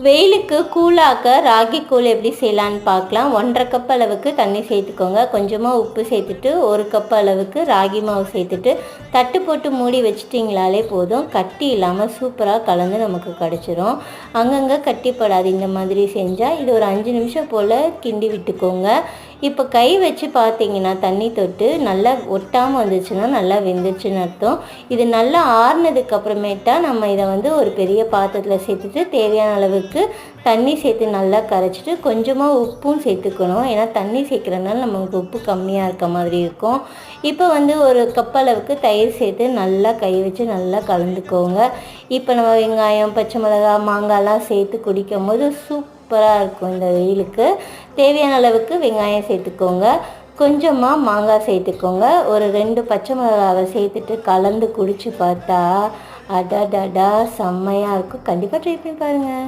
வெயிலுக்கு கூழாக்க ராகி கூழ் எப்படி செய்யலான்னு பார்க்கலாம். 1.5 கப் அளவுக்கு தண்ணி சேர்த்துக்கோங்க. கொஞ்சமாக உப்பு சேர்த்துட்டு 1 கப் அளவுக்கு ராகி மாவு சேர்த்துட்டு தட்டு போட்டு மூடி வச்சிட்டிங்களாலே போதும். கட்டி இல்லாமல் சூப்பராக கலந்து நமக்கு கிடச்சிரும். அங்கங்கே கட்டிப்படாது. இந்த மாதிரி செஞ்சால் இது ஒரு 5 நிமிஷம் போல் கிண்டி விட்டுக்கோங்க. இப்போ கை வச்சு பார்த்தீங்கன்னா தண்ணி தொட்டு நல்லா ஒட்டாமல் வந்துச்சுன்னா நல்லா வெந்துருச்சுன்னு அர்த்தம். இது நல்லா ஆறுனதுக்கு அப்புறமேட்டா நம்ம இதை ஒரு பெரிய பாத்திரத்தில் சேர்த்துட்டு தேவையான அளவுக்கு தண்ணி சேர்த்து நல்லா கரைச்சிட்டு கொஞ்சமாக உப்பும் சேர்த்துக்கணும். ஏன்னா தண்ணி சேர்க்குறதுனால நமக்கு உப்பு கம்மியாக இருக்க மாதிரி இருக்கும். இப்போ 1 கப் அளவுக்கு தயிர் சேர்த்து நல்லா கை வச்சு நல்லா கலந்துக்கோங்க. இப்போ நம்ம வெங்காயம், பச்சை மிளகாய், மாங்காய்லாம் சேர்த்து குடிக்கும் போது சூப்பராக இருக்கும். இந்த வெயிலுக்கு தேவையான அளவுக்கு வெங்காயம் சேர்த்துக்கோங்க. கொஞ்சமாக மாங்காய் சேர்த்துக்கோங்க. ஒரு 2 பச்சை மிளகாவை சேர்த்துட்டு கலந்து குடித்து பார்த்தா அடடடா செம்மையாக இருக்கும். கண்டிப்பாக ட்ரை பண்ணி பாருங்கள்.